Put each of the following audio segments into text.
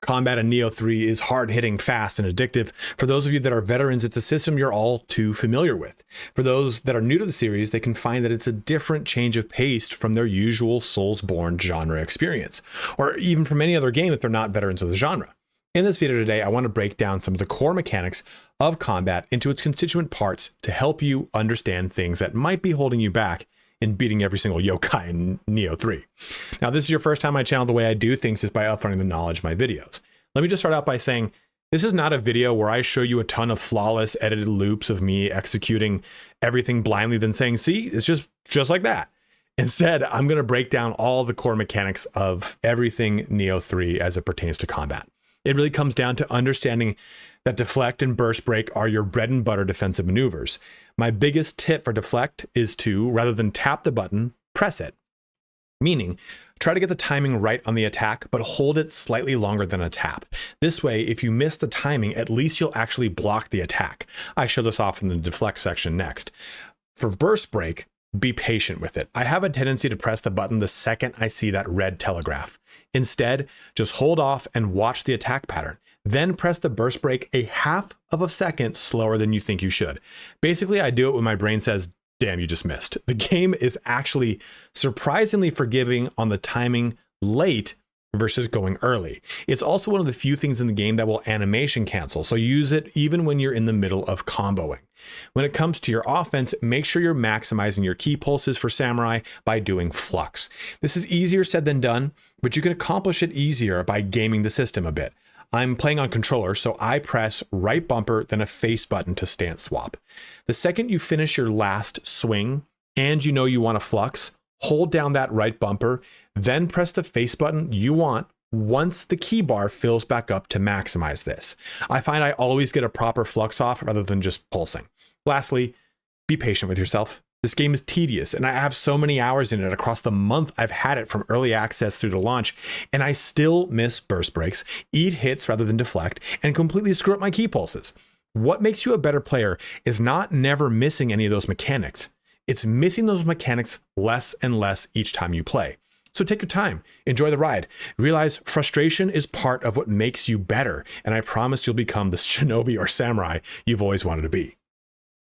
Combat in Nioh 3 is hard-hitting, fast, and addictive. For those of you that are veterans, it's a system you're all too familiar with. For those that are new to the series, they can find that it's a different change of pace from their usual Soulsborne genre experience, or even from any other game if they're not veterans of the genre. In this video today, I want to break down some of the core mechanics of combat into its constituent parts to help you understand things that might be holding you back in beating every single yokai in Nioh 3. Now, this is your first time on my channel. The way I do things is by upfronting the knowledge of my videos. Let me just start out by saying, this is not a video where I show you a ton of flawless edited loops of me executing everything blindly, then saying, see, it's just like that. Instead, I'm going to break down all the core mechanics of everything Nioh 3 as it pertains to combat. It really comes down to understanding that Deflect and Burst Break are your bread and butter defensive maneuvers. My biggest tip for Deflect is to, rather than tap the button, press it. Meaning, try to get the timing right on the attack, but hold it slightly longer than a tap. This way, if you miss the timing, at least you'll actually block the attack. I show this off in the Deflect section next. For Burst Break, be patient with it. I have a tendency to press the button the second I see that red telegraph. Instead, just hold off and watch the attack pattern. Then press the burst break a half of a second slower than you think you should. Basically, I do it when my brain says, damn, you just missed. The game is actually surprisingly forgiving on the timing late versus going early. It's also one of the few things in the game that will animation cancel, so use it even when you're in the middle of comboing. When it comes to your offense, make sure you're maximizing your key pulses for Samurai by doing Flux. This is easier said than done, but you can accomplish it easier by gaming the system a bit. I'm playing on controller, so I press right bumper, then a face button to stance swap. The second you finish your last swing and you know you want a Flux, hold down that right bumper, then press the face button you want once the key bar fills back up to maximize this. I find I always get a proper Flux off rather than just pulsing. Lastly, be patient with yourself. This game is tedious, and I have so many hours in it across the month I've had it from early access through to launch, and I still miss burst breaks, eat hits rather than deflect, and completely screw up my key pulses. What makes you a better player is not never missing any of those mechanics. It's missing those mechanics less and less each time you play. So take your time, enjoy the ride. Realize frustration is part of what makes you better, and I promise you'll become the shinobi or samurai you've always wanted to be.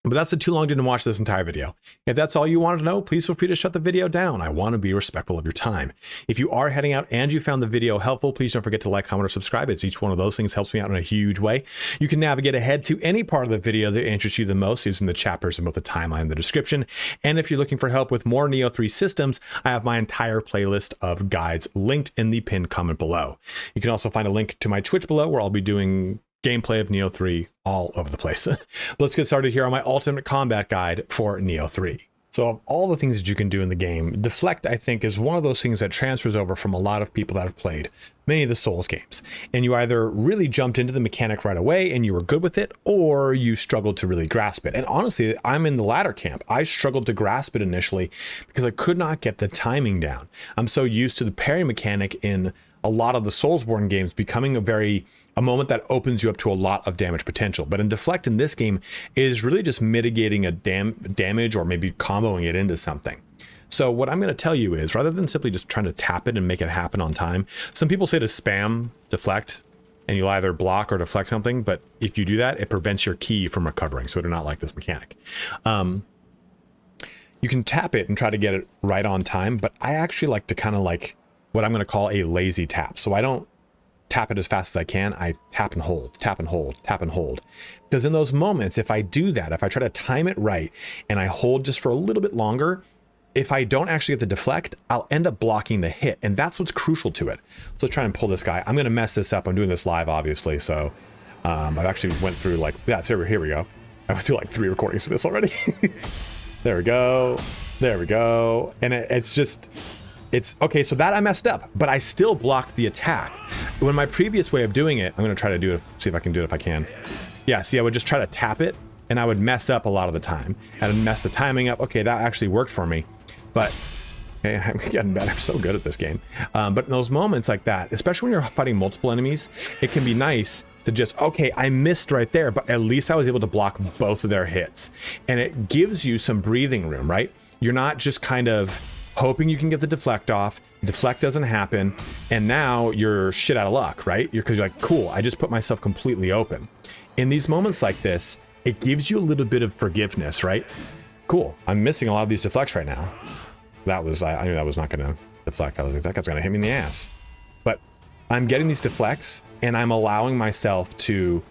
But that's too long to watch this entire video. If that's all you wanted to know, please feel free to shut the video down. I want to be respectful of your time. If you are heading out and you found the video helpful, please don't forget to like, comment, or subscribe. It's each one of those things helps me out in a huge way. You can navigate ahead to any part of the video that interests you the most using the chapters in both the timeline and the description. And if you're looking for help with more Nioh 3 systems, I have my entire playlist of guides linked in the pinned comment below. You can also find a link to my Twitch below where I'll be doing gameplay of Nioh 3 all over the place. Let's get started here on my ultimate combat guide for Nioh 3. So of all the things that you can do in the game, Deflect, I think, is one of those things that transfers over from a lot of people that have played many of the Souls games. And you either really jumped into the mechanic right away and you were good with it, or you struggled to really grasp it. And honestly, I'm in the latter camp. I struggled to grasp it initially because I could not get the timing down. I'm so used to the parry mechanic in a lot of the Soulsborne games becoming a moment that opens you up to a lot of damage potential. But in Deflect in this game is really just mitigating a damage or maybe comboing it into something. So what I'm going to tell you is, rather than simply just trying to tap it and make it happen on time, some people say to spam Deflect and you'll either block or deflect something, but if you do that, it prevents your key from recovering. So I do not like this mechanic. You can tap it and try to get it right on time, but I actually like to kind of like what I'm going to call a lazy tap. So I don't tap it as fast as I can. I tap and hold, tap and hold, tap and hold. Because in those moments, if I do that, if I try to time it right and I hold just for a little bit longer, if I don't actually get the deflect, I'll end up blocking the hit. And that's what's crucial to it. So let's try and pull this guy. I'm going to mess this up. I'm doing this live, obviously. So I've actually went through like, yeah, so here we go. I went through like 3 recordings for this already. There we go. There we go. And it's okay, so that I messed up, but I still blocked the attack. When my previous way of doing it, I'm going to try to do it, see if I can do it if I can. Yeah, see, I would just try to tap it, and I would mess up a lot of the time. And I'd mess the timing up. Okay, that actually worked for me. But, okay, I'm getting better. I'm so good at this game. But in those moments like that, especially when you're fighting multiple enemies, it can be nice to just, okay, I missed right there, but at least I was able to block both of their hits. And it gives you some breathing room, right? You're not just kind of hoping you can get the deflect off, deflect doesn't happen, and now you're shit out of luck, right? Because you're like, cool, I just put myself completely open. In these moments like this, it gives you a little bit of forgiveness, right? Cool, I'm missing a lot of these deflects right now. That was, I knew that was not gonna deflect. I was like, that guy's gonna hit me in the ass. But I'm getting these deflects, and I'm allowing myself to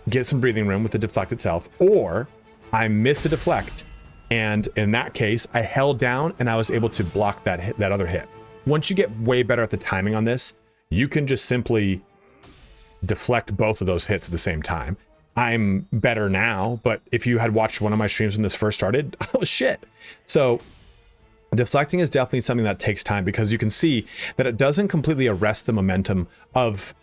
get some breathing room with the deflect itself, or I miss the deflect, and in that case, I held down and I was able to block that hit, that other hit. Once you get way better at the timing on this, you can just simply deflect both of those hits at the same time. I'm better now, but if you had watched one of my streams when this first started, I was shit. So deflecting is definitely something that takes time, because you can see that it doesn't completely arrest the momentum of,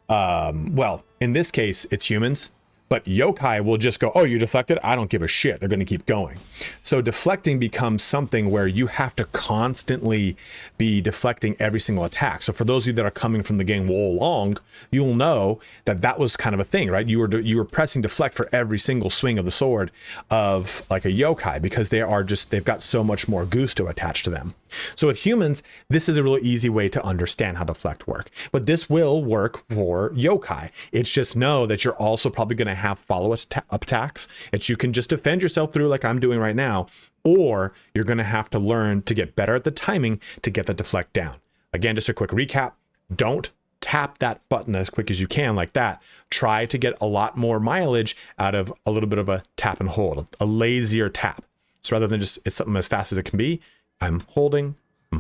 well, in this case, it's humans. But yokai will just go, oh, you deflected? I don't give a shit. They're going to keep going. So deflecting becomes something where you have to constantly be deflecting every single attack. So for those of you that are coming from the game all along, you'll know that that was kind of a thing, right? You were pressing deflect for every single swing of the sword of like a yokai, because they've got so much more gusto attached to them. So with humans, this is a really easy way to understand how deflect work. But this will work for yokai. It's just know that you're also probably going to have follow-up attacks that you can just defend yourself through like I'm doing right now, or you're going to have to learn to get better at the timing to get the deflect down. Again, just a quick recap. Don't tap that button as quick as you can like that. Try to get a lot more mileage out of a little bit of a tap and hold, a lazier tap. So rather than just, it's something as fast as it can be, I'm holding. I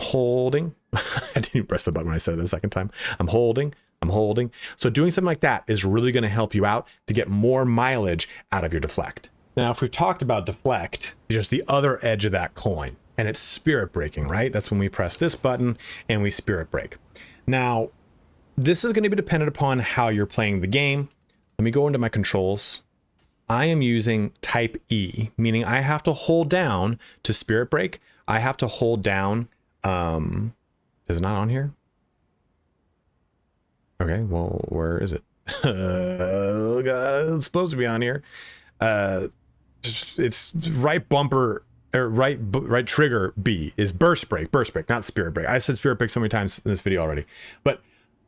didn't even press the button when I said it the second time. I'm holding. So doing something like that is really going to help you out to get more mileage out of your deflect. Now, if we've talked about deflect, there's the other edge of that coin, and it's spirit breaking, right? That's when we press this button and we spirit break. Now, this is going to be dependent upon how you're playing the game. Let me go into my controls. I am using type E, meaning I have to hold down to spirit break. I have to hold down, is it not on here? Okay, well, where is it? Oh God, it's supposed to be on here. It's right bumper, or right trigger B is burst break, not spirit break. I said spirit break so many times in this video already, but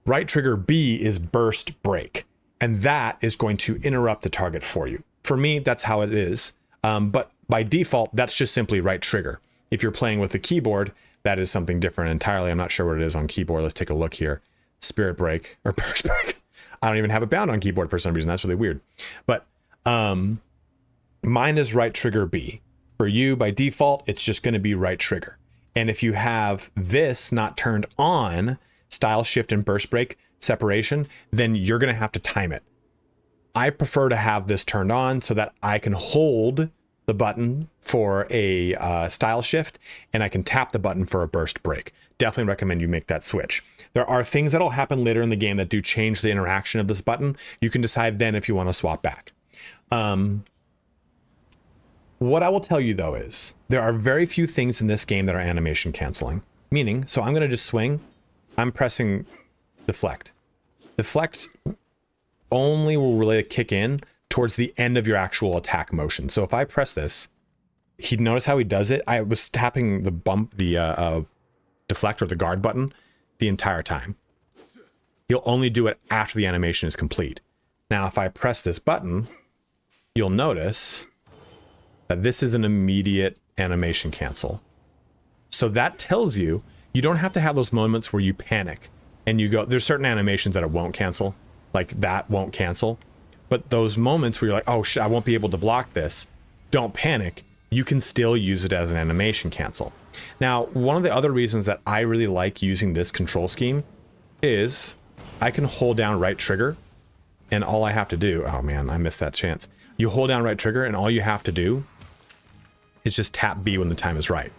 right trigger B is burst break, and that is going to interrupt the target for you. For me, that's how it is. But by default, that's just simply right trigger. If you're playing with the keyboard, that is something different entirely. I'm not sure what it is on keyboard. Let's take a look here. Spirit break or burst break. I don't even have it bound on keyboard for some reason. That's really weird. But mine is right trigger B. For you, by default, it's just going to be right trigger. And if you have this not turned on, style shift and burst break separation, then you're going to have to time it. I prefer to have this turned on so that I can hold the button for a style shift, and I can tap the button for a burst break. Definitely recommend you make that switch. There are things that'll happen later in the game that do change the interaction of this button. You can decide then if you want to swap back. What I will tell you though is there are very few things in this game that are animation canceling. Meaning, so I'm going to just swing. I'm pressing deflect. Deflect only will really kick in towards the end of your actual attack motion. So if I press this, he'd notice how he does it. I was tapping the deflect or the guard button the entire time. He'll only do it after the animation is complete. Now, if I press this button, you'll notice that this is an immediate animation cancel. So that tells you, you don't have to have those moments where you panic and you go, there's certain animations that it won't cancel, like that won't cancel. But those moments where you're like, oh shit, I won't be able to block this, don't panic. You can still use it as an animation cancel. Now, one of the other reasons that I really like using this control scheme is I can hold down right trigger, and all I have to do, oh man, I missed that chance. You hold down right trigger and all you have to do is just tap B when the time is right.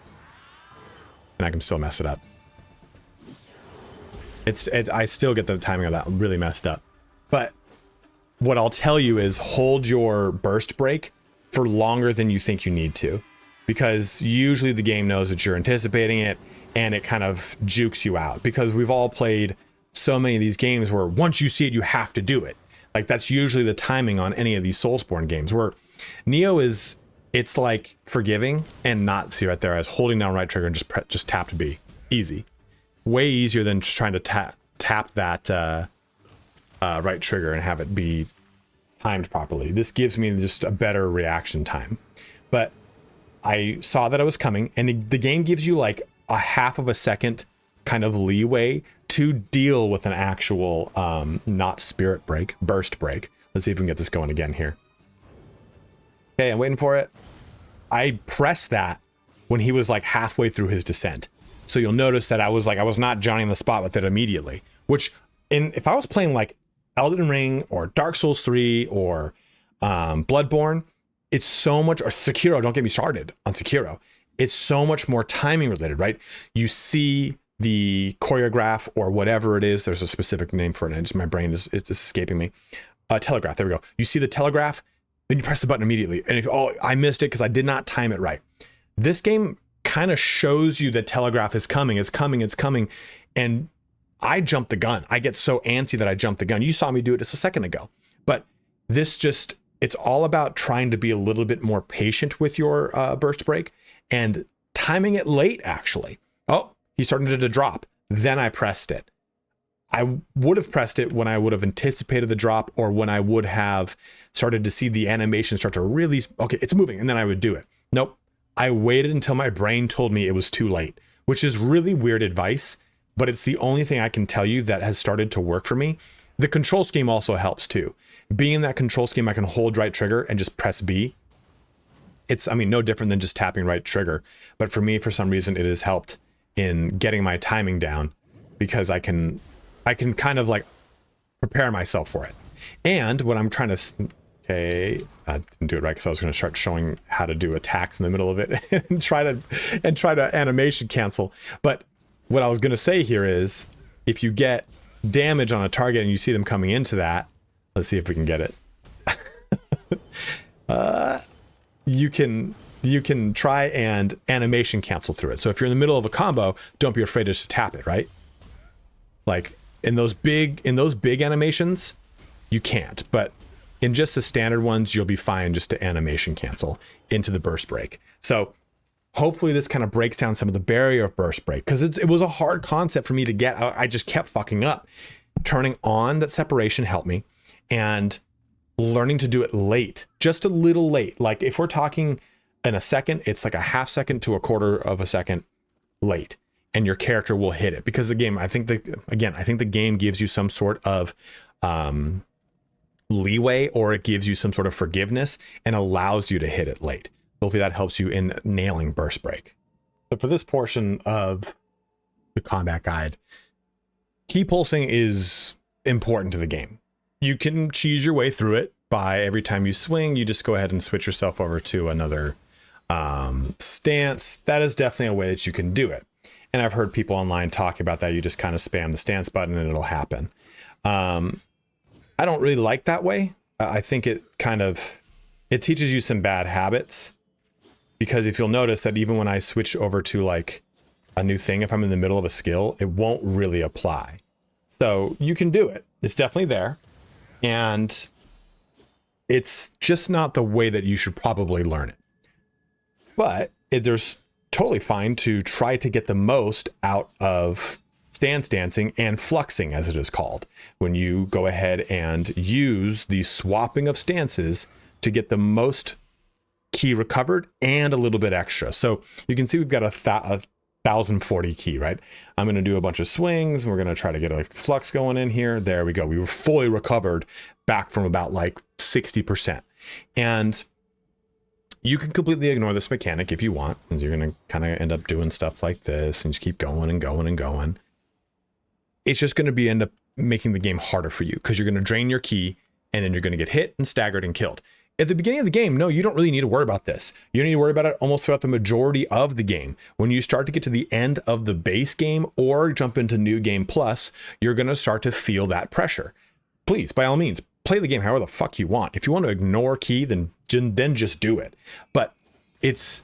And I can still mess it up. I still get the timing of that really messed up. But what I'll tell you is hold your burst break for longer than you think you need to, because usually the game knows that you're anticipating it and it kind of jukes you out, because we've all played so many of these games where once you see it, you have to do it. Like that's usually the timing on any of these Soulsborne games, where Nioh it's like forgiving and not, see right there, as holding down right trigger and just tap to B. Easy. Way easier than just trying to tap that right trigger and have it be timed properly. This gives me just a better reaction time. But I saw that I was coming, and the game gives you like a half of a second kind of leeway to deal with an actual not spirit break, burst break. Let's see if we can get this going again here. Okay, I'm waiting for it. I pressed that when he was like halfway through his descent. So you'll notice that I was not Johnny on the spot with it immediately, which if I was playing like Elden Ring or Dark Souls 3 or Bloodborne, it's so much, or Sekiro, don't get me started on Sekiro. It's so much more timing related, right? You see the choreograph or whatever it is. There's a specific name for it. And my brain it's escaping me. Telegraph. There we go. You see the telegraph, then you press the button immediately. And I missed it because I did not time it right. This game kind of shows you that telegraph is coming. It's coming. It's coming. And I jumped the gun. I get so antsy that I jumped the gun. You saw me do it just a second ago. But this just, it's all about trying to be a little bit more patient with your burst break and timing it late, actually. Oh, he started to drop. Then I pressed it. I would have pressed it when I would have anticipated the drop, or when I would have started to see the animation start to really, okay, it's moving, and then I would do it. Nope. I waited until my brain told me it was too late, which is really weird advice, but it's the only thing I can tell you that has started to work for me. The control scheme also helps too. Being in that control scheme, I can hold right trigger and just press B. It's, I mean, no different than just tapping right trigger. But for me, for some reason, it has helped in getting my timing down, because I can kind of like prepare myself for it. And when I'm trying to, okay, I didn't do it right because I was going to start showing how to do attacks in the middle of it and try to animation cancel. But what I was going to say here is, if you get damage on a target and you see them coming into that, let's see if we can get it. You can try and animation cancel through it. So if you're in the middle of a combo, don't be afraid to just tap it, right? Like in those big animations, you can't, but in just the standard ones, you'll be fine just to animation cancel into the burst break. So hopefully this kind of breaks down some of the barrier of burst break, because it was a hard concept for me to get. I just kept fucking up. Turning on that separation helped me, and learning to do it late, just a little late. Like if we're talking in a second, it's like a half second to a quarter of a second late, and your character will hit it, because the game, I think the game gives you some sort of leeway, or it gives you some sort of forgiveness and allows you to hit it late. Hopefully that helps you in nailing burst break. So for this portion of the combat guide, key pulsing is important to the game. You can cheese your way through it by every time you swing, you just go ahead and switch yourself over to another stance. That is definitely a way that you can do it. And I've heard people online talk about that. You just kind of spam the stance button and it'll happen. I don't really like that way. I think it teaches you some bad habits, because if you'll notice that even when I switch over to like a new thing, if I'm in the middle of a skill, it won't really apply. So you can do it. It's definitely there. And it's just not the way that you should probably learn it. But there's totally fine to try to get the most out of stance dancing and fluxing, as it is called, when you go ahead and use the swapping of stances to get the most key recovered and a little bit extra. So you can see we've got a 1040 key, right? I'm going to do a bunch of swings. We're going to try to get a flux going in here. There we go. We were fully recovered back from about like 60%. And you can completely ignore this mechanic if you want, because you're going to kind of end up doing stuff like this and just keep going and going and going. It's just going to end up making the game harder for you, because you're going to drain your key and then you're going to get hit and staggered and killed. At the beginning of the game, no, you don't really need to worry about this. You don't need to worry about it almost throughout the majority of the game. When you start to get to the end of the base game or jump into New Game Plus, you're going to start to feel that pressure. Please, by all means, play the game however the fuck you want. If you want to ignore key, then just do it. But it's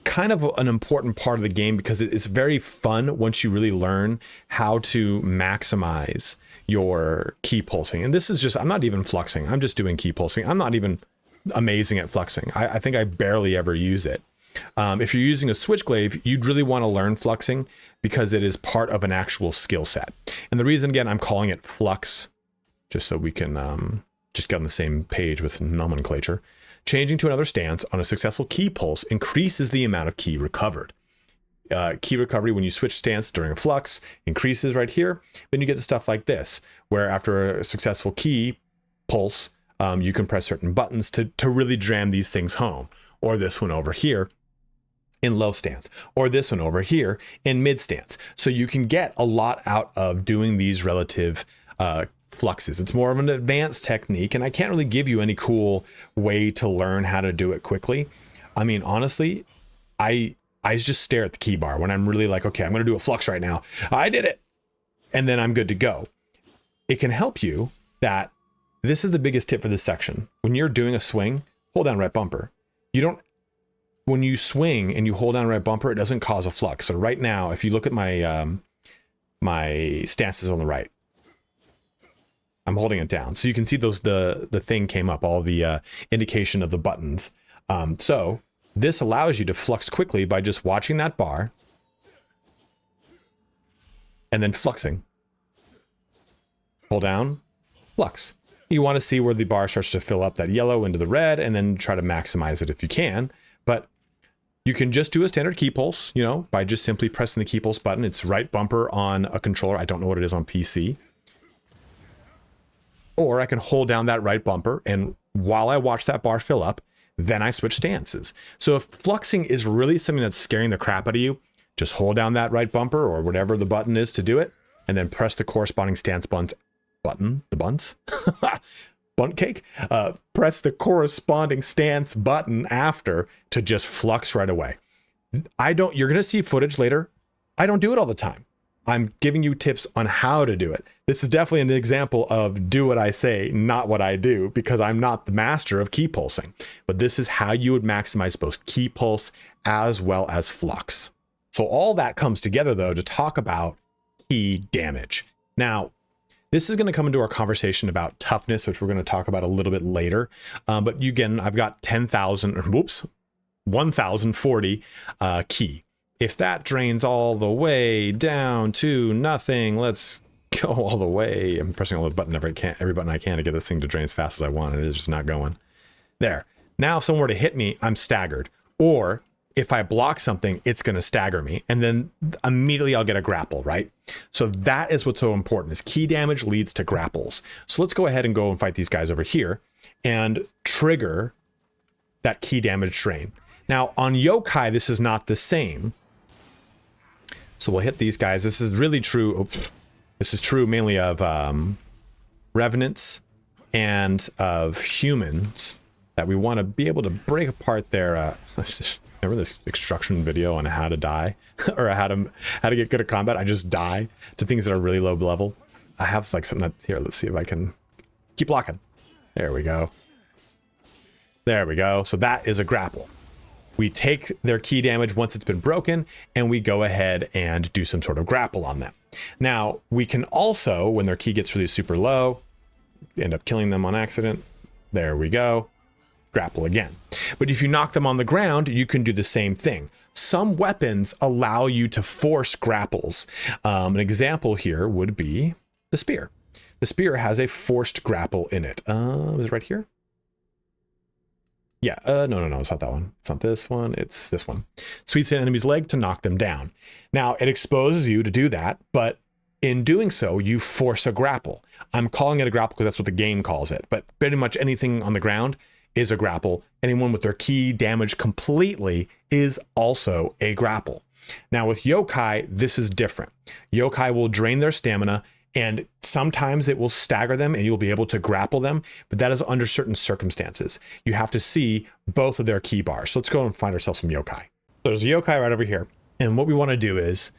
kind of an important part of the game, because it's very fun once you really learn how to maximize your key pulsing. And this is just, I'm not even fluxing. I'm just doing key pulsing. I'm not even amazing at fluxing. I think I barely ever use it. If you're using a switchglaive, you'd really want to learn fluxing because it is part of an actual skill set. And the reason, again, I'm calling it flux, just so we can just get on the same page with nomenclature. Changing to another stance on a successful key pulse increases the amount of key recovered. Key recovery when you switch stance during a flux increases right here. Then you get to stuff like this, where after a successful key pulse, you can press certain buttons to really jam these things home. Or this one over here in low stance, or this one over here in mid stance. So you can get a lot out of doing these relative fluxes. It's more of an advanced technique, and I can't really give you any cool way to learn how to do it quickly. I mean, honestly, I just stare at the key bar when I'm really like, okay, I'm going to do a flux right now. I did it. And then I'm good to go. It can help you that this is the biggest tip for this section. When you're doing a swing, hold down right bumper. When you swing and you hold down right bumper, it doesn't cause a flux. So right now, if you look at my, my stances on the right, I'm holding it down. So you can see those, the thing came up, all the indication of the buttons. So this allows you to flux quickly by just watching that bar and then fluxing. Hold down, flux. You want to see where the bar starts to fill up that yellow into the red and then try to maximize it if you can. But you can just do a standard key pulse, you know, by just simply pressing the key pulse button. It's right bumper on a controller. I don't know what it is on PC. Or I can hold down that right bumper, and while I watch that bar fill up, then I switch stances. So if fluxing is really something that's scaring the crap out of you, just hold down that right bumper or whatever the button is to do it, and then press the corresponding stance button, the buns, bunt cake, press the corresponding stance button after to just flux right away. You're going to see footage later. I don't do it all the time. I'm giving you tips on how to do it. This is definitely an example of do what I say, not what I do, because I'm not the master of key pulsing. But this is how you would maximize both key pulse as well as flux. So all that comes together, though, to talk about key damage. Now, this is going to come into our conversation about toughness, which we're going to talk about a little bit later. But again, I've got 1040 key. If that drains all the way down to nothing, let's go all the way. I'm pressing all the button every button I can to get this thing to drain as fast as I want, and it is just not going. There. Now if someone were to hit me, I'm staggered. Or if I block something, it's going to stagger me. And then immediately I'll get a grapple, right? So that is what's so important, is key damage leads to grapples. So let's go ahead and go and fight these guys over here and trigger that key damage drain. Now on yokai, this is not the same. So we'll hit these guys. This is really true. Oops. This is true mainly of revenants and of humans, that we want to be able to break apart their remember this extraction video on how to die or how to get good at combat? I just die to things that are really low level. I have like something that, here, let's see if I can keep blocking. There we go. There we go. So that is a grapple. We take their key damage once it's been broken, and we go ahead and do some sort of grapple on them. Now, we can also, when their key gets really super low, end up killing them on accident. There we go. Grapple again. But if you knock them on the ground, you can do the same thing. Some weapons allow you to force grapples. An example here would be the spear. The spear has a forced grapple in it. Is it right here? Yeah, no, it's not that one. It's not this one, it's this one. Sweeps an enemy's leg to knock them down. Now, it exposes you to do that, but in doing so, you force a grapple. I'm calling it a grapple because that's what the game calls it, but pretty much anything on the ground is a grapple. Anyone with their key damaged completely is also a grapple. Now, with yokai, this is different. Yokai will drain their stamina, and sometimes it will stagger them and you'll be able to grapple them, but that is under certain circumstances. You have to see both of their key bars. So let's go and find ourselves some yokai. So there's a yokai right over here. And what we want to do is,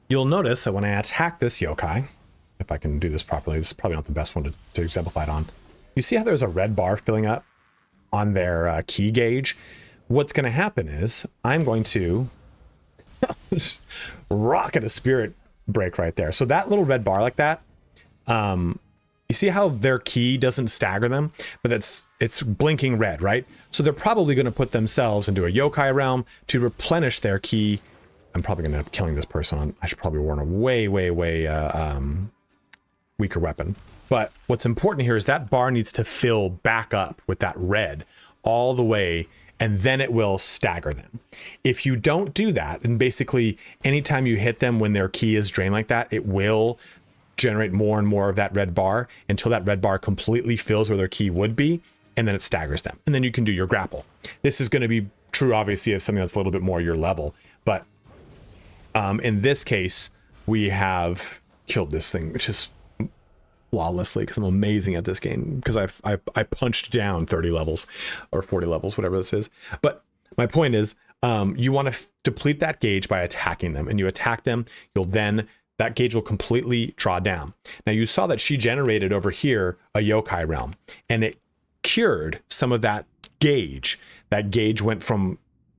you'll notice that when I attack this yokai, if I can do this properly, this is probably not the best one to exemplify it on. You see how there's a red bar filling up on their key gauge? What's going to happen is I'm going to rocket a spirit break right there. So that little red bar like that, you see how their ki doesn't stagger them, but it's blinking red, right? So they're probably going to put themselves into a yokai realm to replenish their ki. I'm probably going to end up killing this person. I should probably warn a way weaker weapon. But what's important here is that bar needs to fill back up with that red all the way, and then it will stagger them. If you don't do that, and basically anytime you hit them when their ki is drained like that, it will generate more and more of that red bar until that red bar completely fills where their ki would be, and then it staggers them. And then you can do your grapple. This is going to be true, obviously, of something that's a little bit more your level. But in this case, we have killed this thing, which is flawlessly, because I'm amazing at this game, because I punched down 30 levels or 40 levels, whatever this is. But my point is, you want to deplete that gauge by attacking them, and you attack them, that gauge will completely draw down. Now you saw that she generated over here a yokai realm, and it cured some of that gauge. That gauge went from,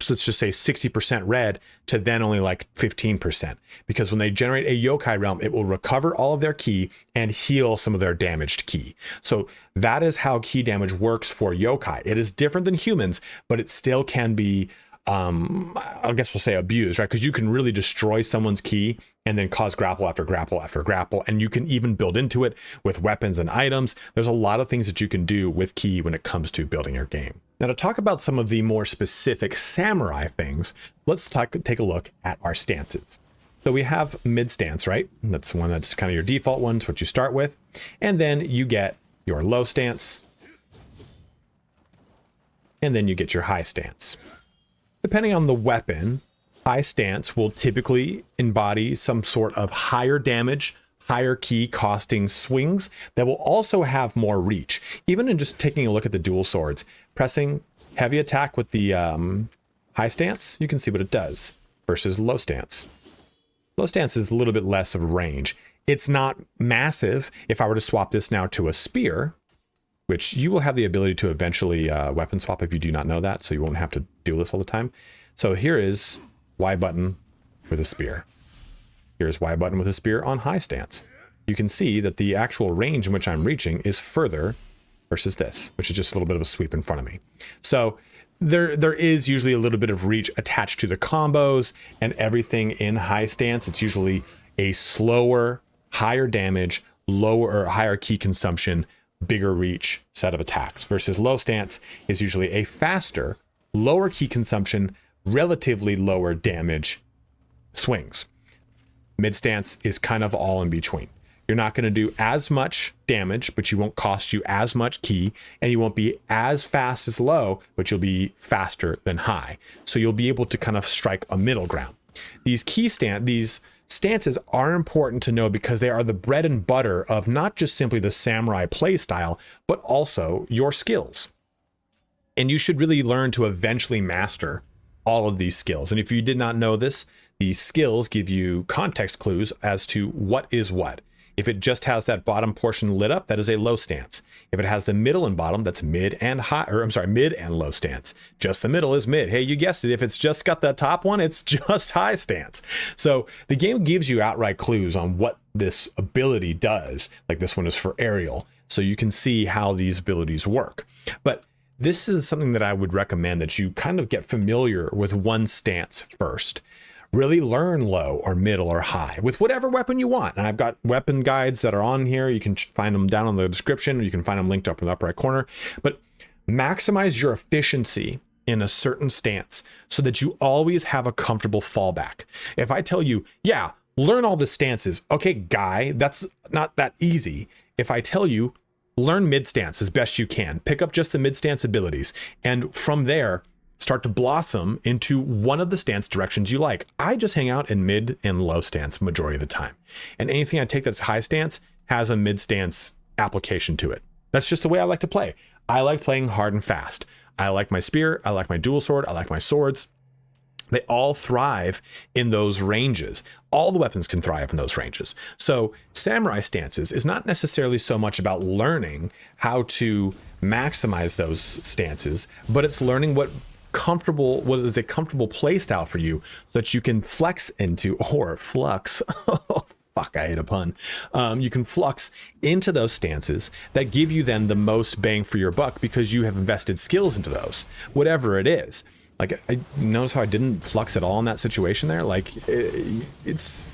let's just say 60% red to then only like 15%, because when they generate a yokai realm, it will recover all of their ki and heal some of their damaged ki. So that is how ki damage works for yokai. It is different than humans, but it still can be, I guess we'll say abused, right? Because you can really destroy someone's ki and then cause grapple after grapple after grapple. And you can even build into it with weapons and items. There's a lot of things that you can do with ki when it comes to building your game. Now, to talk about some of the more specific samurai things, let's take a look at our stances. So we have mid stance, right? That's one that's kind of your default one. It's what you start with. And then you get your low stance. And then you get your high stance. Depending on the weapon, high stance will typically embody some sort of higher damage, higher ki costing swings that will also have more reach. Even in just taking a look at the dual swords, pressing heavy attack with the high stance, you can see what it does versus low stance. Low stance is a little bit less of range. It's not massive. If I were to swap this now to a spear, which you will have the ability to eventually weapon swap if you do not know that, so you won't have to do this all the time. So here is Y button with a spear. Here's Y button with a spear on high stance. You can see that the actual range in which I'm reaching is further versus this, which is just a little bit of a sweep in front of me. So there is usually a little bit of reach attached to the combos and everything in high stance. It's usually a slower, higher damage, lower or higher ki consumption, bigger reach set of attacks, versus low stance is usually a faster, lower ki consumption, relatively lower damage swings. Mid stance is kind of all in between. You're not going to do as much damage, but you won't cost you as much ki, and you won't be as fast as low, but you'll be faster than high. So you'll be able to kind of strike a middle ground. These stances are important to know because they are the bread and butter of not just simply the samurai play style, but also your skills. And you should really learn to eventually master all of these skills. And if you did not know this, these skills give you context clues as to what is what. If it just has that bottom portion lit up, that is a low stance. If it has the middle and bottom, that's mid and high, or I'm sorry, mid and low stance. Just the middle is mid. Hey, you guessed it. If it's just got that top one, it's just high stance. So the game gives you outright clues on what this ability does. Like this one is for aerial. So you can see how these abilities work. But this is something that I would recommend that you kind of get familiar with one stance first. Really learn low or middle or high with whatever weapon you want. And I've got weapon guides that are on here. You can find them down in the description, or you can find them linked up in the upper right corner. But maximize your efficiency in a certain stance so that you always have a comfortable fallback. If I tell you, yeah, learn all the stances. Okay, guy, that's not that easy. If I tell you, learn mid stance as best you can, pick up just the mid stance abilities, and from there, start to blossom into one of the stance directions you like. I just hang out in mid and low stance majority of the time. And anything I take that's high stance has a mid stance application to it. That's just the way I like to play. I like playing hard and fast. I like my spear. I like my dual sword. I like my swords. They all thrive in those ranges. All the weapons can thrive in those ranges. So samurai stances is not necessarily so much about learning how to maximize those stances, but it's learning what is a comfortable play style for you so that you can flex into, or flux, fuck, I hate a pun. You can flux into those stances that give you then the most bang for your buck because you have invested skills into those, whatever it is. Like, I notice how I didn't flux at all in that situation there. Like, it's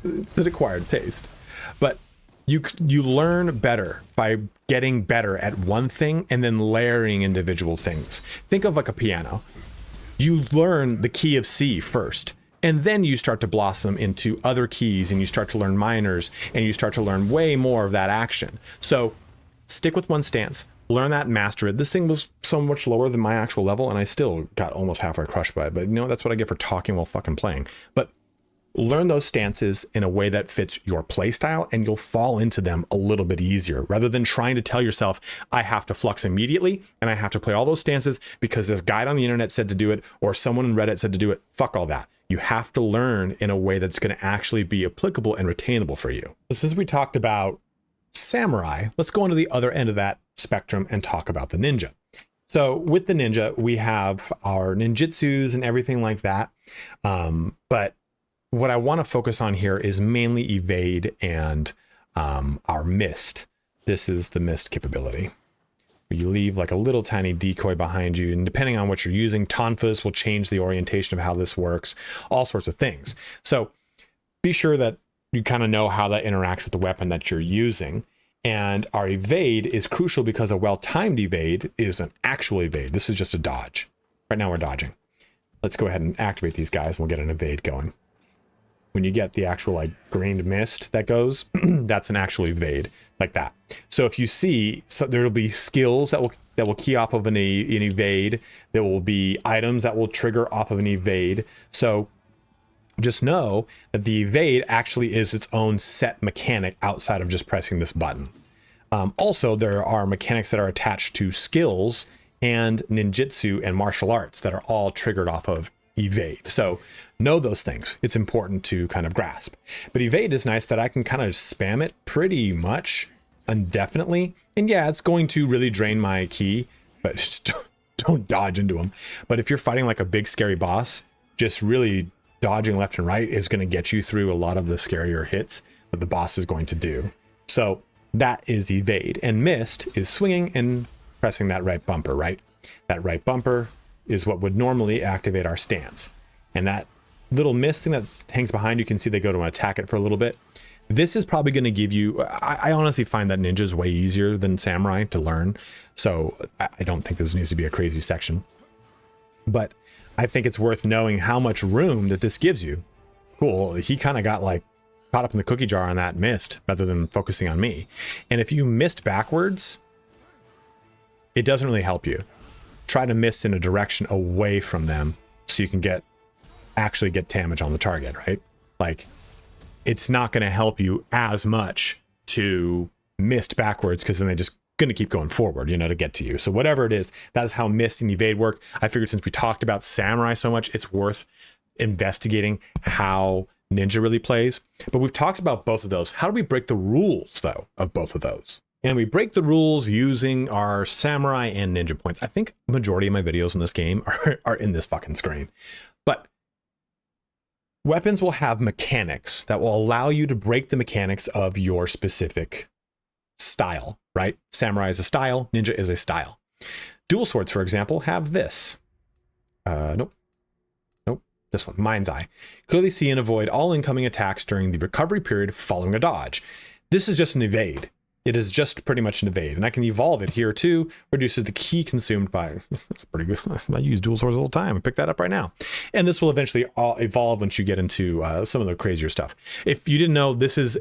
an acquired taste. But you learn better by getting better at one thing and then layering individual things. Think of like a piano. You learn the key of C first, and then you start to blossom into other keys, and you start to learn minors, and you start to learn way more of that action. So stick with one stance, learn that and master it. This thing was so much lower than my actual level, and I still got almost halfway crushed by it. But you know, that's what I get for talking while fucking playing. But learn those stances in a way that fits your play style, and you'll fall into them a little bit easier, rather than trying to tell yourself, I have to flux immediately and I have to play all those stances because this guide on the internet said to do it, or someone in Reddit said to do it. Fuck all that. You have to learn in a way that's going to actually be applicable and retainable for you. So since we talked about samurai, let's go into the other end of that spectrum and talk about the ninja. So with the ninja, we have our ninjutsus and everything like that. But what I want to focus on here is mainly evade and our mist. This is the mist capability. You leave like a little tiny decoy behind you, and depending on what you're using, tonfas will change the orientation of how this works, all sorts of things. So be sure that you kind of know how that interacts with the weapon that you're using. And our evade is crucial because a well-timed evade is an actual evade. This is just a dodge. Right now we're dodging. Let's go ahead and activate these guys, and we'll get an evade going. When you get the actual like grained mist that goes, that's an actual evade like that. So if you see, so there'll be skills that will key off of an evade. There will be items that will trigger off of an evade. So just know that the evade actually is its own set mechanic outside of just pressing this button. Also, there are mechanics that are attached to skills and ninjutsu and martial arts that are all triggered off of evade. So know those things. It's important to kind of grasp. But evade is nice that I can kind of spam it pretty much indefinitely. And yeah, it's going to really drain my ki, but just don't dodge into them. But if you're fighting like a big scary boss, just really dodging left and right is going to get you through a lot of the scarier hits that the boss is going to do. So that is evade. And mist is swinging and pressing that right bumper, right? That right bumper is what would normally activate our stance. And that little mist thing that hangs behind, you can see they go to attack it for a little bit. This is probably going to give you, I honestly find that ninja is way easier than samurai to learn. So I don't think this needs to be a crazy section. But I think it's worth knowing how much room that this gives you. Cool, he kind of got like caught up in the cookie jar on that mist rather than focusing on me. And if you missed backwards, it doesn't really help you. Try to miss in a direction away from them so you can actually get damage on the target, right? Like, it's not going to help you as much to mist backwards because then they're just going to keep going forward, you know, to get to you. So whatever it is, that's how mist and evade work. I figured since we talked about samurai so much, it's worth investigating how ninja really plays. But we've talked about both of those. How do we break the rules, though, of both of those? And we break the rules using our samurai and ninja points. I think the majority of my videos in this game are in this fucking screen. But weapons will have mechanics that will allow you to break the mechanics of your specific style, right? Samurai is a style, ninja is a style. Dual swords, for example, have this. Nope, this one, Mind's Eye. Clearly see and avoid all incoming attacks during the recovery period following a dodge. This is just an evade. It is just pretty much an evade, and I can evolve it here too. Reduces the ki consumed by, that's pretty good. I use dual swords all the time. I pick that up right now. And this will eventually evolve once you get into some of the crazier stuff. If you didn't know, this is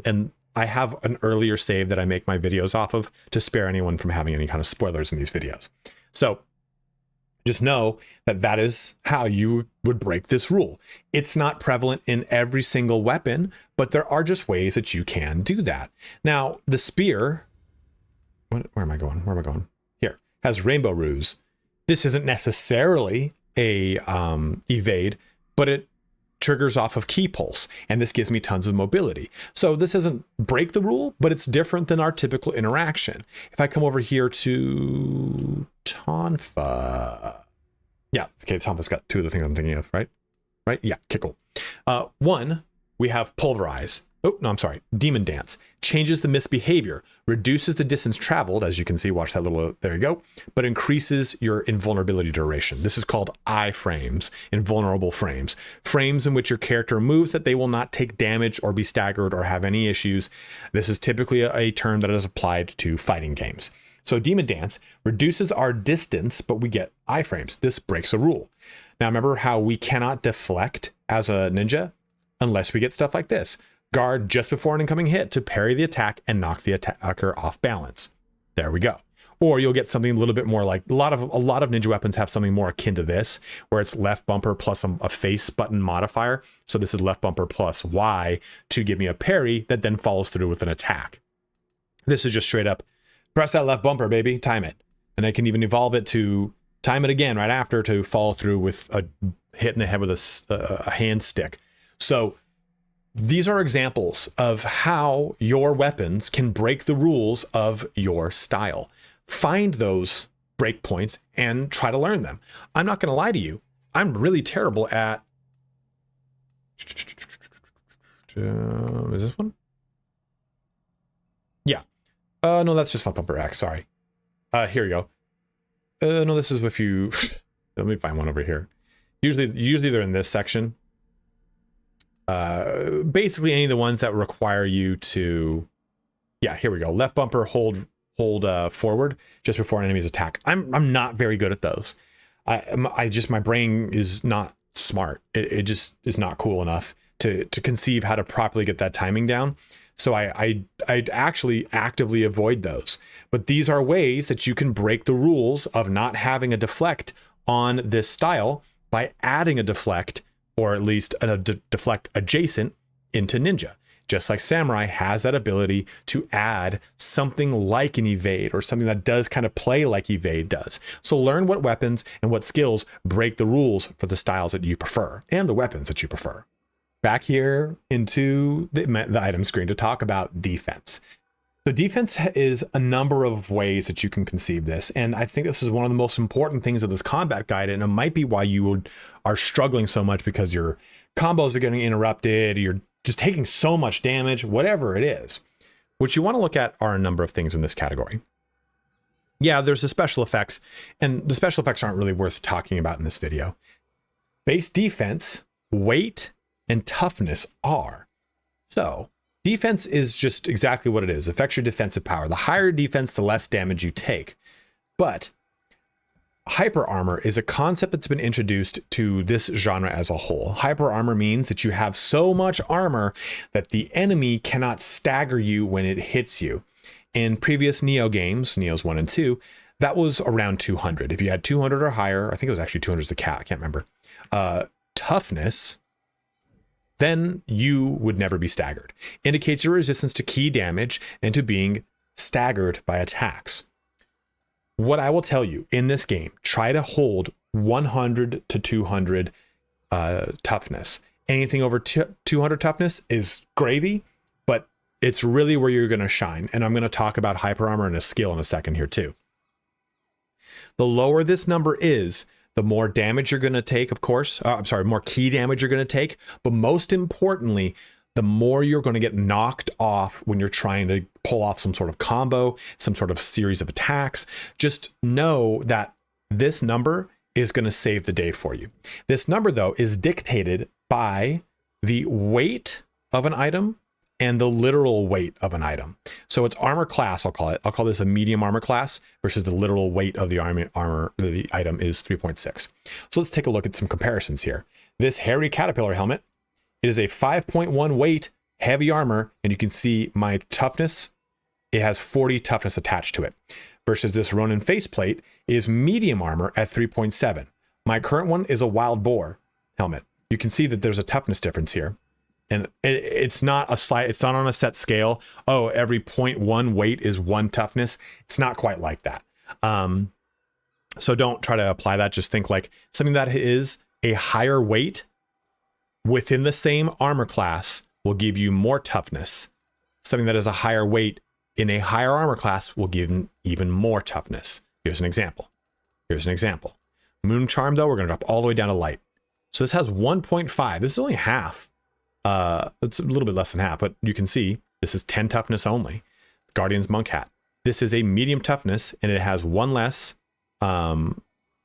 I have an earlier save that I make my videos off of to spare anyone from having any kind of spoilers in these videos. So just know that that is how you would break this rule. It's not prevalent in every single weapon, but there are just ways that you can do that. Now, the spear, where am I going? Where am I going? Here, has rainbow ruse. This isn't necessarily a evade, but it triggers off of ki pulse, and this gives me tons of mobility. So this doesn't break the rule, but it's different than our typical interaction. If I come over here to Tonfa, yeah, okay, Tonfa's got two of the things I'm thinking of, right? Yeah, okay, cool. One, we have pulverize. Oh, no, I'm sorry. Demon Dance changes the misbehavior, reduces the distance traveled, as you can see, watch that little, there you go, but increases your invulnerability duration. This is called iframes, invulnerable frames. Frames in which your character moves that they will not take damage or be staggered or have any issues. This is typically a term that is applied to fighting games. So Demon Dance reduces our distance, but we get iframes. This breaks a rule. Now remember how we cannot deflect as a ninja unless we get stuff like this. Guard just before an incoming hit to parry the attack and knock the attacker off balance. There we go. Or you'll get something a little bit more like a lot of ninja weapons have something more akin to this, where it's left bumper plus a face button modifier. So this is left bumper plus Y to give me a parry that then follows through with an attack. This is just straight up press that left bumper, baby, time it. And I can even evolve it to time it again right after to follow through with a hit in the head with a hand stick. So these are examples of how your weapons can break the rules of your style. Find those breakpoints and try to learn them. I'm not going to lie to you. I'm really terrible at... is this one? Yeah. No, that's just left bumper X. Sorry. Here you go. No, this is if you... Let me find one over here. Usually they're in this section. Basically any of the ones that require you to, yeah, here we go. Left bumper, hold forward just before an enemy's attack. I'm not very good at those. My brain is not smart. It just is not cool enough to conceive how to properly get that timing down. So I actually actively avoid those. But these are ways that you can break the rules of not having a deflect on this style by adding a deflect, or at least a deflect adjacent into ninja. Just like samurai has that ability to add something like an evade or something that does kind of play like evade does. So learn what weapons and what skills break the rules for the styles that you prefer and the weapons that you prefer. Back here into the item screen to talk about defense. So defense is a number of ways that you can conceive this. And I think this is one of the most important things of this combat guide. And it might be why you are struggling so much, because your combos are getting interrupted. You're just taking so much damage, whatever it is. What you want to look at are a number of things in this category. Yeah, there's the special effects, and the special effects aren't really worth talking about in this video. Base defense, weight, and toughness are. So defense is just exactly what it is. Affects your defensive power. The higher defense, the less damage you take. But hyper armor is a concept that's been introduced to this genre as a whole. Hyper armor means that you have so much armor that the enemy cannot stagger you when it hits you. In previous Nioh games, Nioh's 1 and 2, that was around 200. If you had 200 or higher, I think it was actually 200 is the cat, I can't remember. Toughness, then you would never be staggered. Indicates your resistance to key damage and to being staggered by attacks. What I will tell you in this game, try to hold 100 to 200 toughness. Anything over 200 toughness is gravy, but it's really where you're going to shine. And I'm going to talk about hyper armor and a skill in a second here too. The lower this number is, the more damage you're going to take, of course. More key damage you're going to take. But most importantly, the more you're going to get knocked off when you're trying to pull off some sort of combo, some sort of series of attacks. Just know that this number is going to save the day for you. This number, though, is dictated by the weight of an item and the literal weight of an item. So it's armor class, I'll call it. I'll call this a medium armor class versus the literal weight of the armor, the item is 3.6. So let's take a look at some comparisons here. This hairy caterpillar helmet, it is a 5.1 weight heavy armor, and you can see my toughness, it has 40 toughness attached to it. Versus this Ronin faceplate is medium armor at 3.7. My current one is a wild boar helmet. You can see that there's a toughness difference here. And it's not on a set scale. Oh, every 0.1 weight is 1 toughness. It's not quite like that. So don't try to apply that. Just think like something that is a higher weight within the same armor class will give you more toughness. Something that is a higher weight in a higher armor class will give even more toughness. Here's an example. Moon Charm, though, we're going to drop all the way down to light. So this has 1.5. This is only half It's a little bit less than half, but you can see this is 10 toughness only. Guardian's Monk Hat. This is a medium toughness, and it has 1 less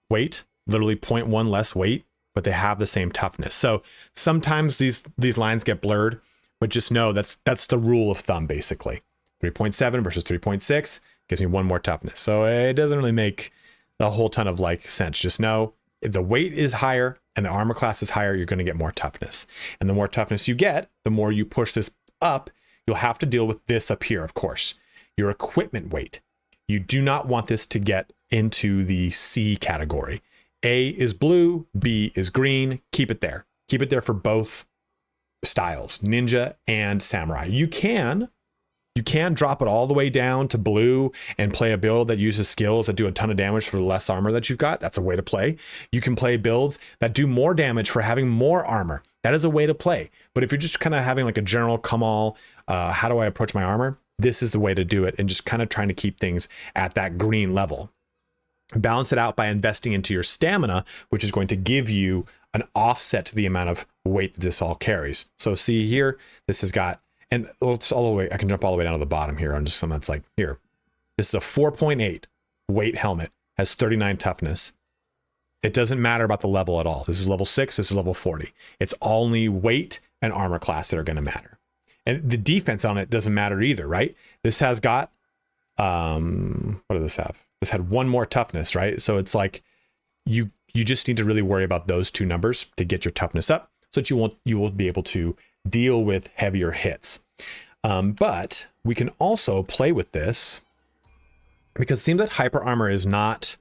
weight, literally 0.1 less weight, but they have the same toughness. So sometimes these lines get blurred, but just know that's the rule of thumb, basically. 3.7 versus 3.6 gives me 1 more toughness. So it doesn't really make a whole ton of like sense. Just know if the weight is higher and the armor class is higher, you're going to get more toughness. And the more toughness you get, the more you push this up, you'll have to deal with this up here, of course, your equipment weight. You do not want this to get into the C category. A is blue, B is green. Keep it there. Keep it there for both styles, ninja and samurai. You can drop it all the way down to blue and play a build that uses skills that do a ton of damage for the less armor that you've got. That's a way to play. You can play builds that do more damage for having more armor. That is a way to play. But if you're just kind of having like a general come all, how do I approach my armor? This is the way to do it, and just kind of trying to keep things at that green level. Balance it out by investing into your stamina, which is going to give you an offset to the amount of weight that this all carries. So see here, this has got, and it's all the way, I can jump all the way down to the bottom here on just something that's like here. This is a 4.8 weight helmet, has 39 toughness. It doesn't matter about the level at all. This is level 6, this is level 40. It's only weight and armor class that are going to matter. And the defense on it doesn't matter either, right? This has got, what does this have? This had 1 more toughness, right? So it's like you just need to really worry about those 2 numbers to get your toughness up so that you will be able to deal with heavier hits. But we can also play with this because it seems that hyper armor is not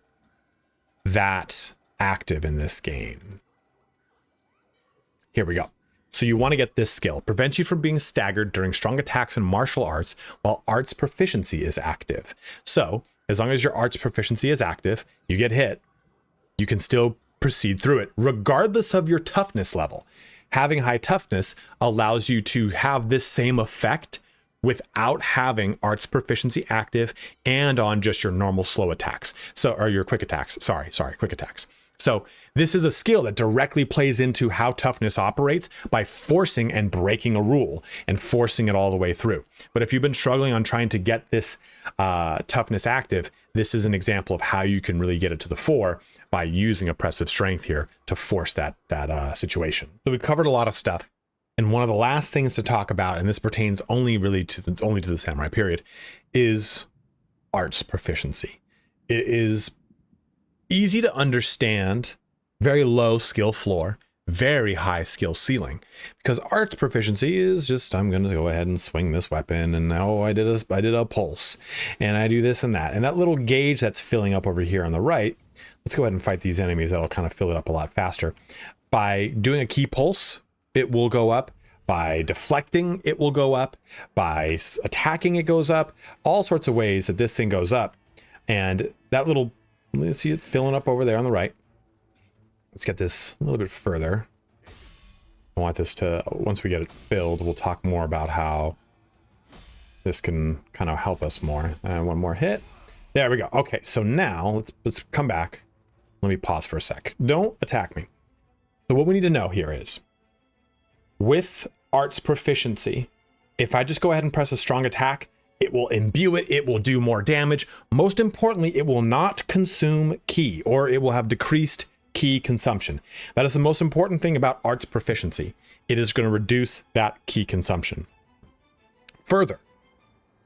that active in this game. Here we go. So you want to get this skill. Prevents you from being staggered during strong attacks in martial arts while arts proficiency is active. So as long as your arts proficiency is active, you get hit, you can still proceed through it regardless of your toughness level. Having high toughness allows you to have this same effect without having arts proficiency active and on just your normal slow attacks. So, or your quick attacks. Sorry, quick attacks. So this is a skill that directly plays into how toughness operates by forcing and breaking a rule and forcing it all the way through. But if you've been struggling on trying to get this toughness active, this is an example of how you can really get it to the fore by using oppressive strength here to force that situation. So we've covered a lot of stuff. And one of the last things to talk about, and this pertains only to the samurai period, is arts proficiency. It is easy to understand, very low skill floor, very high skill ceiling, because arts proficiency is just, I'm going to go ahead and swing this weapon, and now I did a pulse, and I do this and that. And that little gauge that's filling up over here on the right, let's go ahead and fight these enemies. That'll kind of fill it up a lot faster. By doing a key pulse, it will go up. By deflecting, it will go up. By attacking, it goes up. All sorts of ways that this thing goes up. And that little, let's see it filling up over there on the right. Let's get this a little bit further. I want this to, once we get it filled, we'll talk more about how this can kind of help us more. And one more hit. There we go. Okay, so now let's come back. Let me pause for a sec. Don't attack me. So what we need to know here is, with arts proficiency, if I just go ahead and press a strong attack, it will imbue it, it will do more damage. Most importantly, it will not consume ki, or it will have decreased ki consumption. That is the most important thing about arts proficiency. It is going to reduce that ki consumption. Further,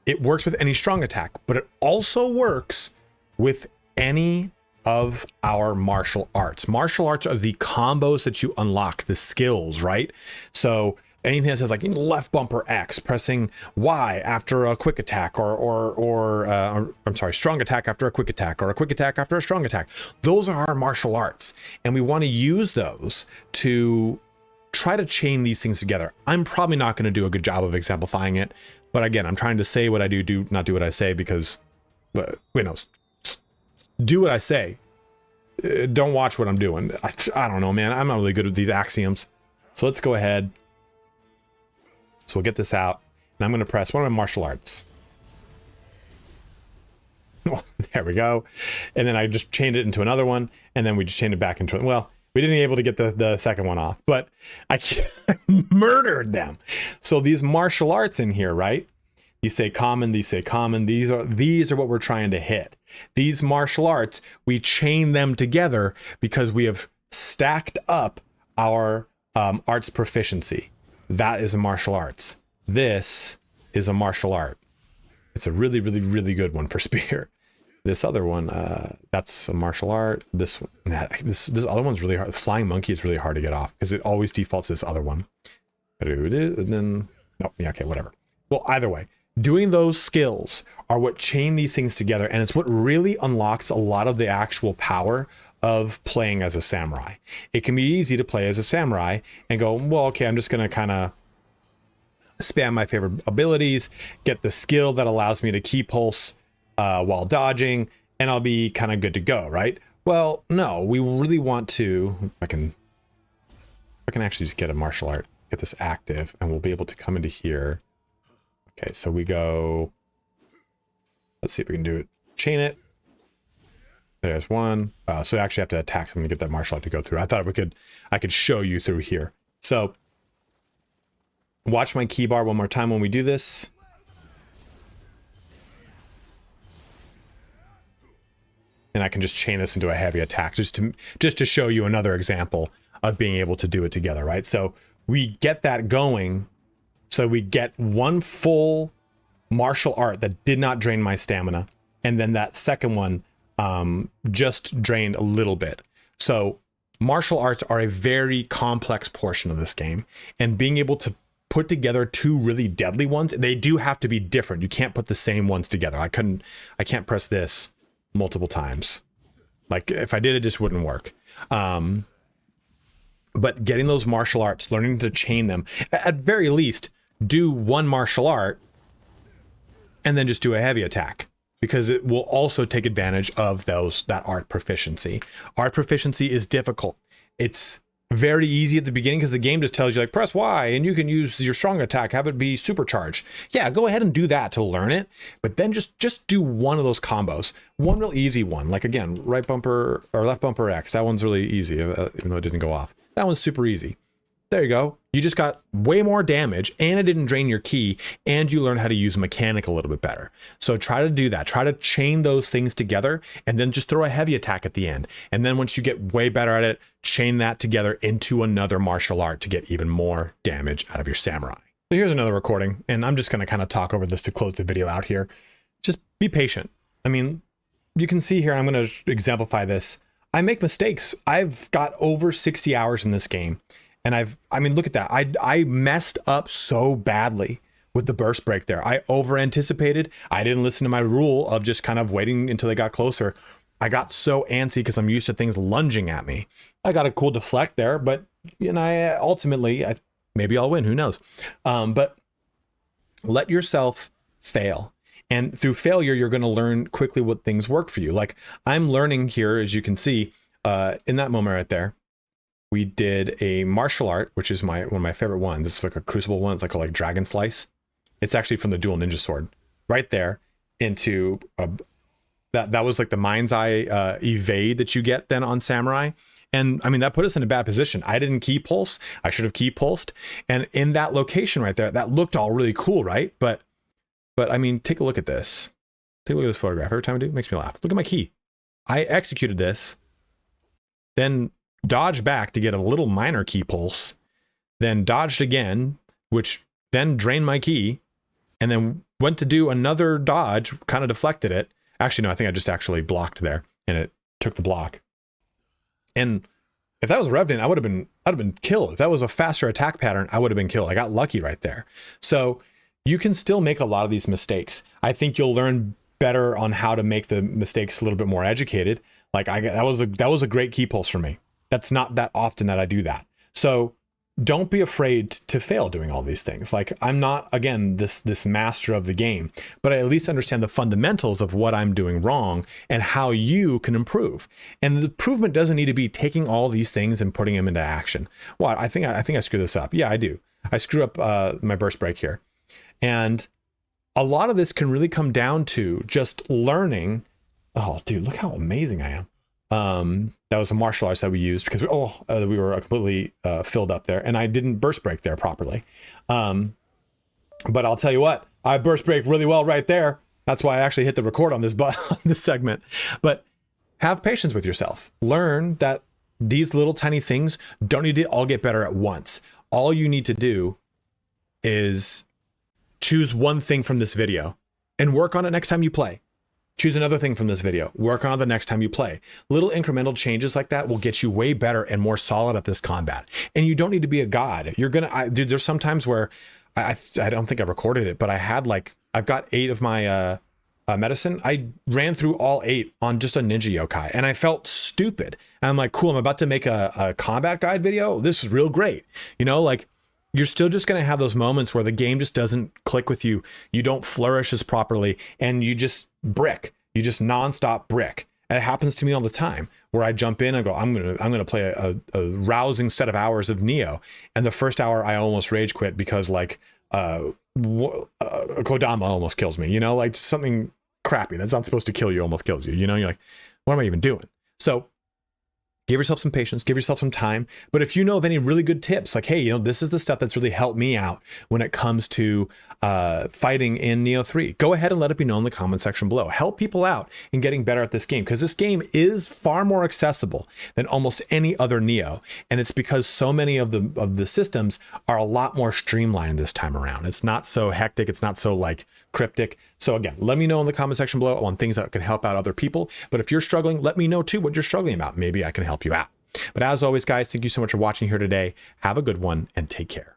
it works with any strong attack, but it also works with any of our martial arts. Martial arts are the combos that you unlock, the skills, right? So anything that says like left bumper X, pressing Y after a quick attack, or I'm sorry, strong attack after a quick attack, or a quick attack after a strong attack. Those are our martial arts, and we want to use those to try to chain these things together. I'm probably not going to do a good job of exemplifying it, but again, I'm trying to say what I do not do what I say, because, wait, no, do what I say. Don't watch what I'm doing. I don't know, man. I'm not really good with these axioms. So let's go ahead. So we'll get this out, and I'm going to press one of my martial arts. Oh, there we go. And then I just chained it into another one, and then we just chained it back into it. Well, We didn't able to get the second one off, but I murdered them. So these martial arts in here, right? You say common, these say common. These are what we're trying to hit. These martial arts, we chain them together because we have stacked up our arts proficiency. That is a martial arts. This is a martial art. It's a really, really, really good one for spear. This other one, that's a martial art. This other one's really hard. The flying monkey is really hard to get off because it always defaults to this other one. And then, no, yeah, okay, whatever. Well, either way, doing those skills are what chain these things together, and it's what really unlocks a lot of the actual power of playing as a samurai. It can be easy to play as a samurai and go, well, okay, I'm just gonna kind of spam my favorite abilities, get the skill that allows me to key pulse while dodging, and I'll be kind of good to go, right? Well, no, we really want to, if I can actually just get a martial art, get this active, and we'll be able to come into here. Okay, so we go, let's see if we can do it. Chain it. There's one. So I actually have to attack someone to get that martial art to go through. I thought I could show you through here. So watch my key bar one more time when we do this. And I can just chain this into a heavy attack just to show you another example of being able to do it together, right? So we get that going. So we get one full martial art that did not drain my stamina. And then that second one just drained a little bit. So martial arts are a very complex portion of this game. And being able to put together two really deadly ones, they do have to be different. You can't put the same ones together. I can't press this multiple times. Like if I did, it just wouldn't work. But getting those martial arts, learning to chain them, at very least, do one martial art and then just do a heavy attack, because it will also take advantage of that art proficiency. Art proficiency is difficult. It's very easy at the beginning because the game just tells you like press Y and you can use your strong attack, have it be supercharged. Yeah, go ahead and do that to learn it, but then just do one of those combos. One real easy one, like again, right bumper or left bumper X. That one's really easy, even though it didn't go off. That one's super easy. There you go. You just got way more damage and it didn't drain your key, and you learn how to use mechanic a little bit better. So try to do that. Try to chain those things together and then just throw a heavy attack at the end. And then once you get way better at it, chain that together into another martial art to get even more damage out of your samurai. So here's another recording, and I'm just going to kind of talk over this to close the video out here. Just be patient. I mean, you can see here, I'm going to exemplify this. I make mistakes. I've got over 60 hours in this game. And I mean, look at that. I messed up so badly with the burst break there. I over anticipated. I didn't listen to my rule of just kind of waiting until they got closer. I got so antsy because I'm used to things lunging at me. I got a cool deflect there, but you know, ultimately, maybe I'll win. Who knows? But let yourself fail. And through failure, you're going to learn quickly what things work for you. Like I'm learning here, as you can see, in that moment right there. We did a martial art, which is one of my favorite ones. This is like a crucible one. It's like Dragon Slice. It's actually from the Dual Ninja Sword. Right there into that was like the mind's eye evade that you get then on Samurai. And I mean, that put us in a bad position. I didn't key pulse. I should have key pulsed. And in that location right there, that looked all really cool, right? But I mean, take a look at this. Take a look at this photograph. Every time I do, it makes me laugh. Look at my key. I executed this, then dodged back to get a little minor key pulse, then dodged again, which then drained my key, and then went to do another dodge, kind of deflected it. Actually, no, I think I just actually blocked there, and it took the block. And if that was Revenant, I'd have been killed. If that was a faster attack pattern, I would have been killed. I got lucky right there. So you can still make a lot of these mistakes. I think you'll learn better on how to make the mistakes a little bit more educated. Like that was a great key pulse for me. That's not that often that I do that. So don't be afraid to fail doing all these things. Like I'm not, again, this master of the game, but I at least understand the fundamentals of what I'm doing wrong and how you can improve. And the improvement doesn't need to be taking all these things and putting them into action. Well, I think I screw this up. Yeah, I do. I screw up my burst break here. And a lot of this can really come down to just learning. Oh, dude, look how amazing I am. That was a martial arts that we used because we were completely filled up there, and I didn't burst break there properly. But I'll tell you what, I burst break really well right there. That's why I actually hit the record on this on this segment. But have patience with yourself. Learn that these little tiny things don't need to all get better at once. All you need to do is choose one thing from this video and work on it next time you play. Choose another thing from this video, work on it the next time you play. Little incremental changes like that will get you way better and more solid at this combat. And you don't need to be a god. You're gonna, dude, there's some times where I don't think I recorded it, but I've got 8 of my medicine. I ran through all 8 on just a ninja yokai, and I felt stupid. And I'm like, cool, I'm about to make a combat guide video. This is real great. You know, like, you're still just going to have those moments where the game just doesn't click with you. You don't flourish as properly, and you just brick. You just nonstop brick. And it happens to me all the time where I jump in and go, I'm gonna play a rousing set of hours of Nioh. And the first hour I almost rage quit because like Kodama almost kills me, you know, like something crappy that's not supposed to kill you almost kills you, you know, you're like, what am I even doing? So give yourself some patience, give yourself some time. But if you know of any really good tips, like, hey, you know, this is the stuff that's really helped me out when it comes to fighting in Nioh 3, go ahead and let it be known in the comment section below. Help people out in getting better at this game, because this game is far more accessible than almost any other Nioh. And it's because so many of the systems are a lot more streamlined this time around. It's not so hectic. It's not so like cryptic. So again, let me know in the comment section below on things that can help out other people. But if you're struggling, let me know too what you're struggling about. Maybe I can help you out. But as always, guys, thank you so much for watching here today. Have a good one and take care.